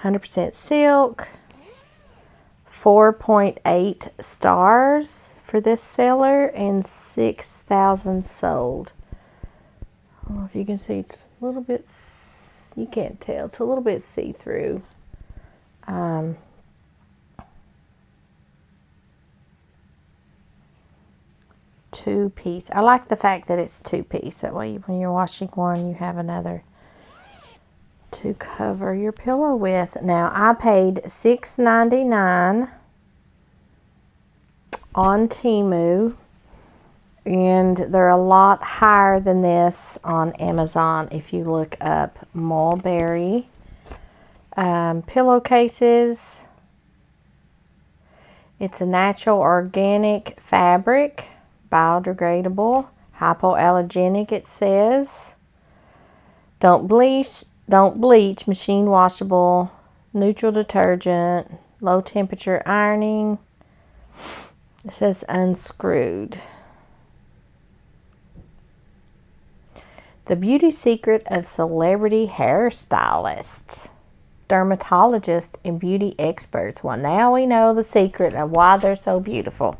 100% silk. 4.8 stars for this seller and 6,000 sold. I don't know if you can see, it's a little bit, you can't tell, it's a little bit see-through. Two-piece. I like the fact that it's 2-piece. That way when you're washing one, you have another to cover your pillow with. Now, I paid $6.99 on Temu, and they're a lot higher than this on Amazon if you look up Mulberry pillowcases. It's a natural organic fabric, biodegradable, hypoallergenic, it says. Don't bleach, machine washable, neutral detergent, low temperature ironing. It says unscrewed. The beauty secret of celebrity hairstylists, dermatologists, and beauty experts. Well, now we know the secret of why they're so beautiful.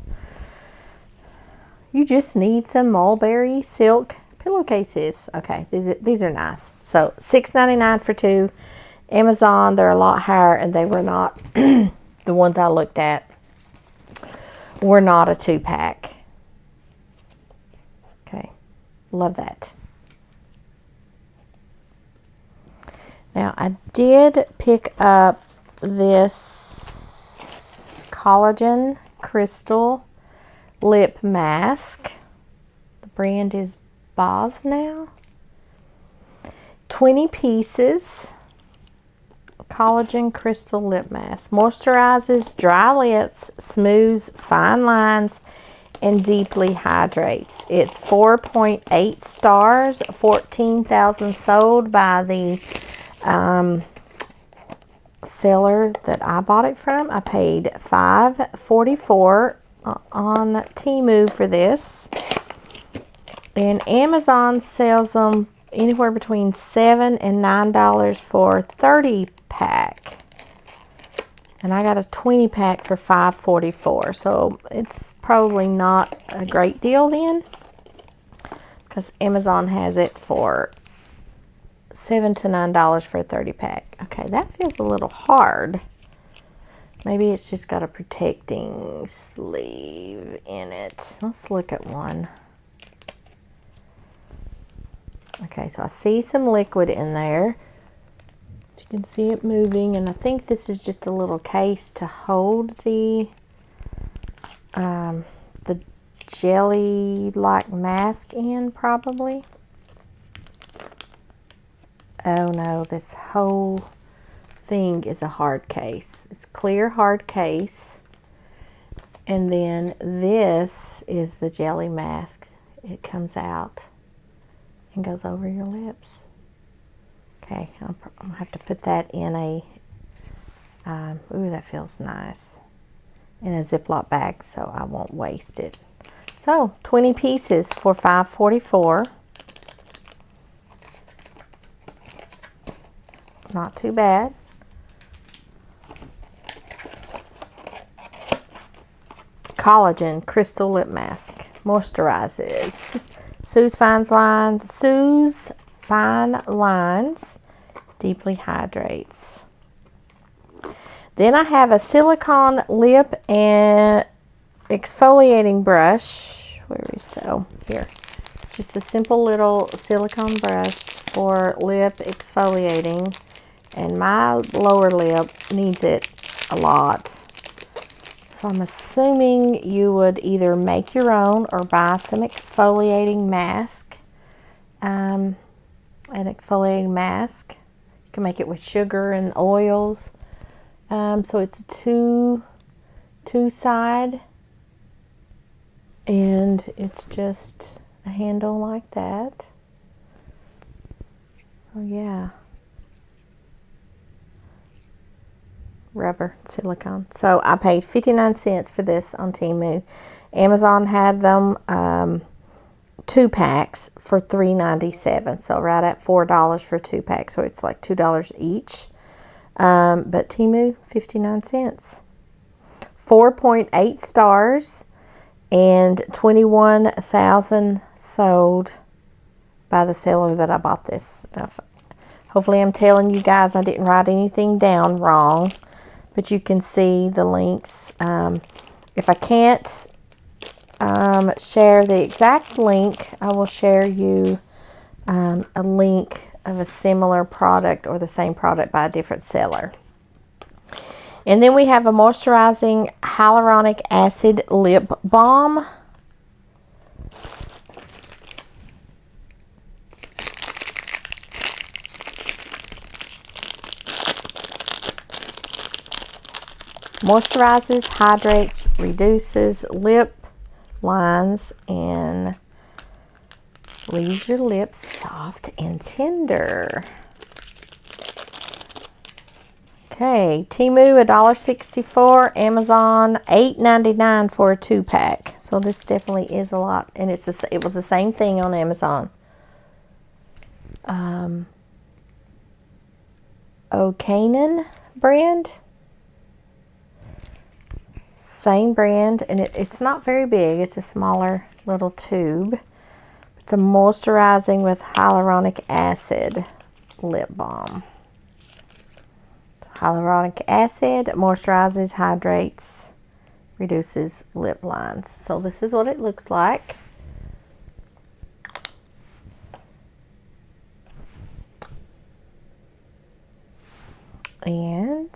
You just need some mulberry silk pillowcases. Okay, these are nice. So $6.99 for two. Amazon, they're a lot higher, and they were not the ones I looked at were not a 2-pack. Okay, love that. Now I did pick up this collagen crystal lip mask. The brand is Boz now. 20 pieces. Collagen crystal lip mask. Moisturizes dry lips, smooths fine lines, and deeply hydrates. It's 4.8 stars, 14,000 sold by the seller that I bought it from. I paid $5.44 on Temu for this, and Amazon sells them anywhere between $7 and $9 for 30-pack, and I got a 20-pack for $5.44. So it's probably not a great deal then, because Amazon has it for $7 to $9 for a 30-pack. Okay, that feels a little hard. Maybe it's just got a protecting sleeve in it. Let's look at one. Okay, so I see some liquid in there. You can see it moving, and I think this is just a little case to hold the jelly-like mask in, probably. Oh no, this whole thing is a hard case. It's clear hard case, and then this is the jelly mask. It comes out and goes over your lips. Okay, I'll have to put that in a ooh, that feels nice, in a Ziploc bag so I won't waste it. So 20 pieces for $5.44. Not too bad. Collagen crystal lip mask. Moisturizes. Soothes fine lines. Deeply hydrates. Then I have a silicone lip and exfoliating brush. Where is that? Oh, here. Just a simple little silicone brush for lip exfoliating. And my lower lip needs it a lot. So I'm assuming you would either make your own or buy some exfoliating mask. An exfoliating mask. You can make it with sugar and oils. So it's a two-side. And it's just a handle like that. Oh yeah. Rubber silicone. So I paid 59 cents for this on Temu. Amazon had them 2 packs for $3.97. So right at $4 for 2 packs. So it's like $2 each. But Temu, 59 cents. 4.8 stars and 21,000 sold by the seller that I bought this stuff. Hopefully I'm telling you guys I didn't write anything down wrong. But you can see the links. If I can't share the exact link, I will share you a link of a similar product or the same product by a different seller. And then we have a moisturizing hyaluronic acid lip balm. Moisturizes, hydrates, reduces lip lines, and leaves your lips soft and tender. Okay, Temu $1.64, Amazon $8.99 for a 2-pack. So this definitely is a lot, and it was the same thing on Amazon. Ocanan brand. Same brand, and it's not very big. It's a smaller little tube. It's a moisturizing with hyaluronic acid lip balm. Hyaluronic acid moisturizes, hydrates, reduces lip lines. So this is what it looks like. And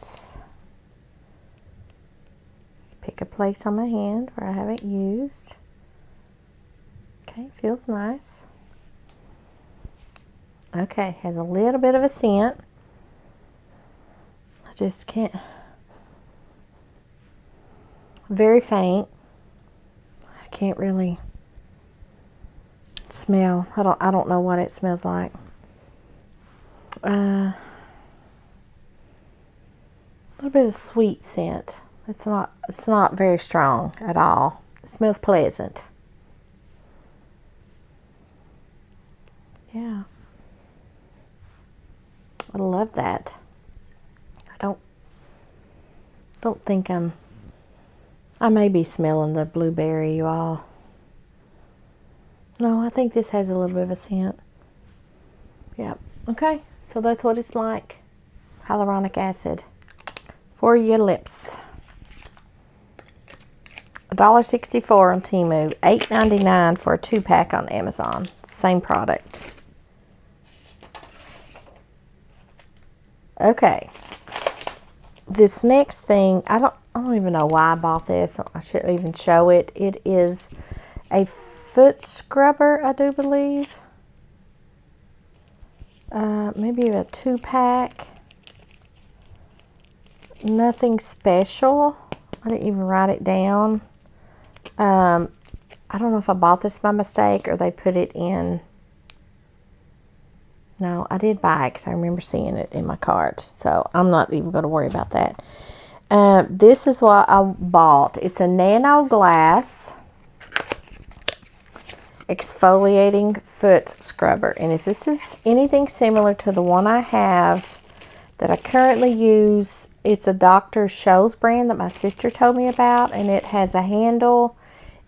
pick a place on my hand where I haven't used. Okay, feels nice. Okay, has a little bit of a scent. I just can't. Very faint. I can't really smell. I don't know what it smells like. A little bit of sweet scent. It's not very strong at all. It smells pleasant. Yeah. I love that. I don't think I may be smelling the blueberry, you all. No, I think this has a little bit of a scent. Yeah. Okay, so that's what it's like. Hyaluronic acid for your lips. $1.64 on Temu, $8.99 for a 2-pack on Amazon. Same product. Okay. This next thing, I don't even know why I bought this. I shouldn't even show it. It is a foot scrubber, I do believe. Maybe a 2-pack. Nothing special. I didn't even write it down. I don't know if I bought this by mistake or they put it in. No, I did buy it because I remember seeing it in my cart. So I'm not even going to worry about that. This is what I bought. It's a nano glass exfoliating foot scrubber. And if this is anything similar to the one I have that I currently use, it's a Dr. Scholl's brand that my sister told me about. And it has a handle.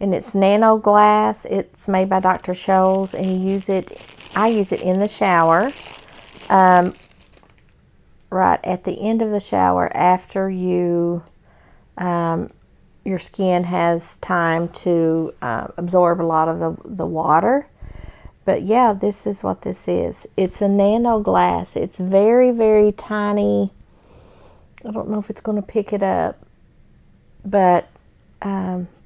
And it's nano glass. It's made by Dr. Scholl's, and I use it in the shower, right at the end of the shower after your skin has time to absorb a lot of the water. But yeah, this is what this is. It's a nano glass. It's very, very tiny. I don't know if it's going to pick it up, but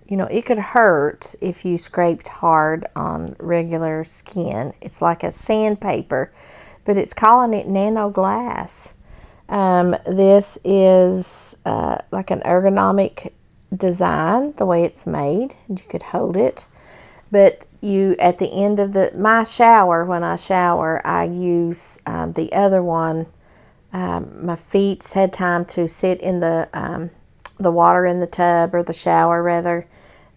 you know, it could hurt if you scraped hard on regular skin. It's like a sandpaper, but it's calling it nano glass. This is like an ergonomic design, the way it's made. You could hold it, but at the end of my shower, when I shower, I use the other one. My feet's had time to sit in the water in the tub, or the shower rather,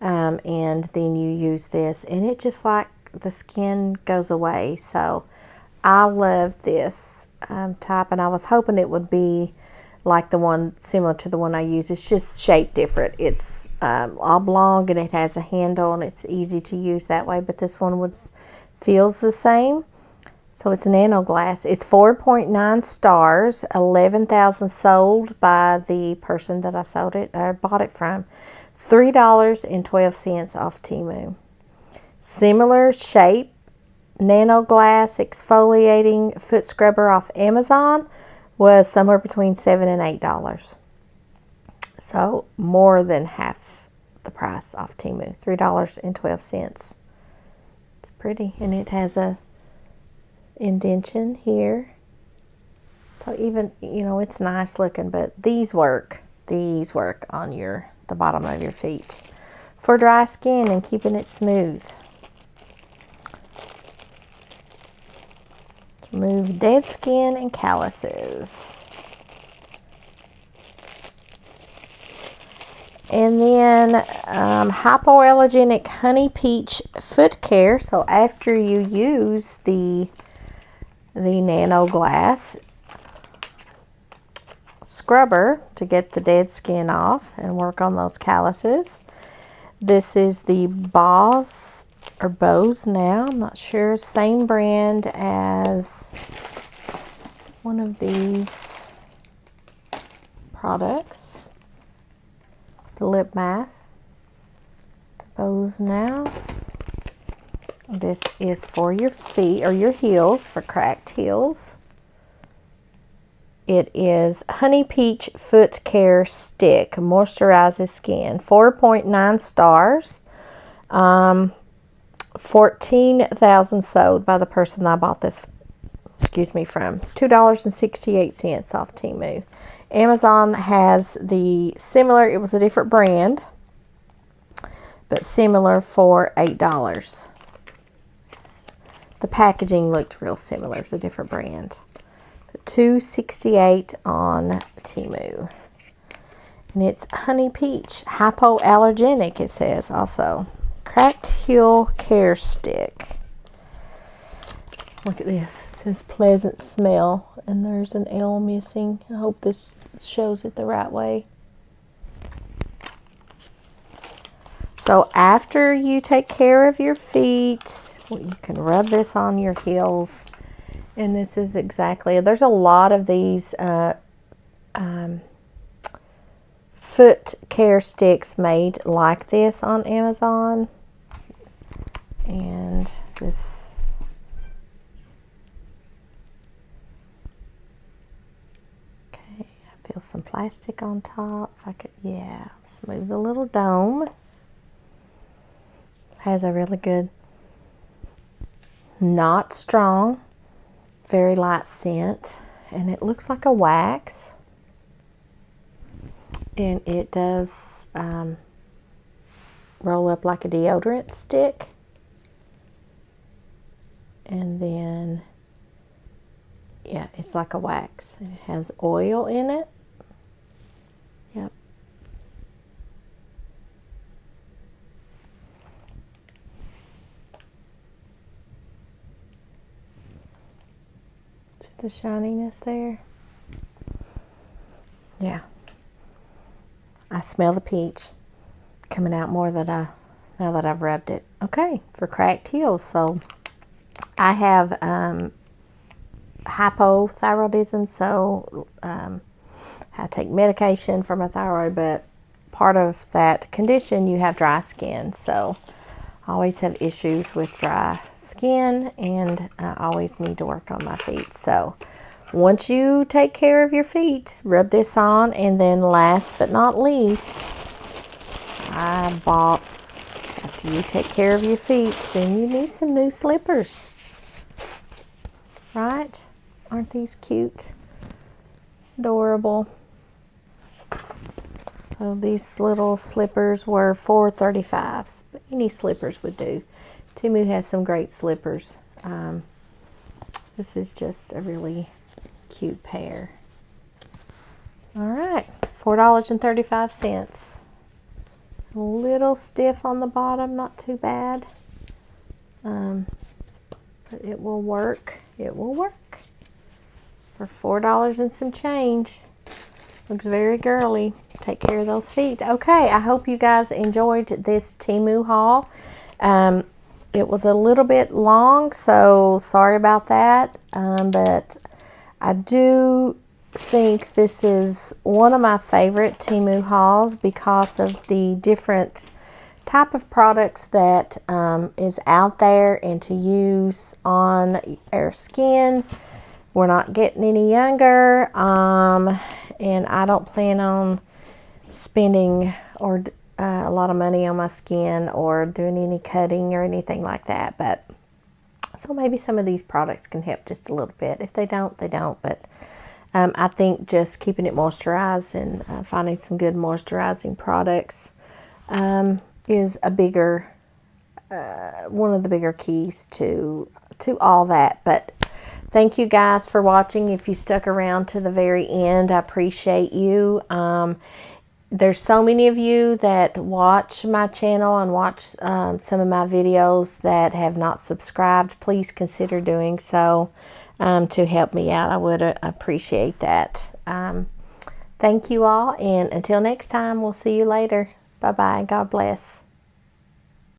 and then you use this, and it just like the skin goes away. So I love this type, and I was hoping it would be like the one similar to the one I use. It's just shaped different. It's oblong, and it has a handle, and it's easy to use that way, but this one feels the same. So it's nano glass. It's 4.9 stars, 11,000 sold by the person that I bought it from. $3.12 off Temu. Similar shape, nano glass exfoliating foot scrubber off Amazon was somewhere between $7 and $8. So more than half the price off Temu. $3.12. It's pretty, and it has a indentation here. So even, you know, it's nice looking, but these work on the bottom of your feet for dry skin and keeping it smooth. Remove dead skin and calluses. And then hypoallergenic honey peach foot care. So after you use the the Nano Glass scrubber to get the dead skin off and work on those calluses. This is the Boss or Bose now, I'm not sure, same brand as one of these products, the lip mask, the Bose now. This is for your feet or your heels, for cracked heels. It is Honey Peach Foot Care Stick, moisturizes skin, 4.9 stars, 14,000 sold by the person I bought this, from, $2.68 off Temu. Amazon has the similar, it was a different brand, but similar for $8. The packaging looked real similar. It's a different brand. $2.68 on Temu. And it's Honey Peach, hypoallergenic, it says also. Cracked heel care stick. Look at this. It says pleasant smell. And there's an L missing. I hope this shows it the right way. So after you take care of your feet, you can rub this on your heels, and this is exactly, there's a lot of these foot care sticks made like this on Amazon, and this, okay, I feel some plastic on top. If I could, yeah, let's move the little dome. Has a really good, not strong, very light scent, and it looks like a wax, and it does roll up like a deodorant stick, and then yeah, it's like a wax, and it has oil in it. Yep. The shininess there. Yeah. I smell the peach coming out more now that I've rubbed it. Okay, for cracked heels. So I have hypothyroidism, so I take medication for my thyroid, but part of that condition, you have dry skin. So I always have issues with dry skin, and I always need to work on my feet. So once you take care of your feet, rub this on, and then last but not least, I bought, after you take care of your feet, then you need some new slippers. Right? Aren't these cute? Adorable. So these little slippers were $4.35, but any slippers would do. Temu has some great slippers. This is just a really cute pair. All right, $4.35. A little stiff on the bottom, not too bad. But it will work. It will work for $4 and some change. Looks very girly. Take care of those feet. Okay, I hope you guys enjoyed this Temu haul. It was a little bit long, so sorry about that. But I do think this is one of my favorite Temu hauls because of the different type of products that is out there and to use on our skin. We're not getting any younger, and I don't plan on spending a lot of money on my skin or doing any cutting or anything like that. But so maybe some of these products can help just a little bit. If they don't, they don't. But I think just keeping it moisturized and finding some good moisturizing products is a bigger, one of the bigger keys to all that. But thank you guys for watching. If you stuck around to the very end, I appreciate you. There's so many of you that watch my channel and watch some of my videos that have not subscribed. Please consider doing so. to help me out. I would appreciate that. Thank you all, and until next time, we'll see you later. Bye-bye. God bless.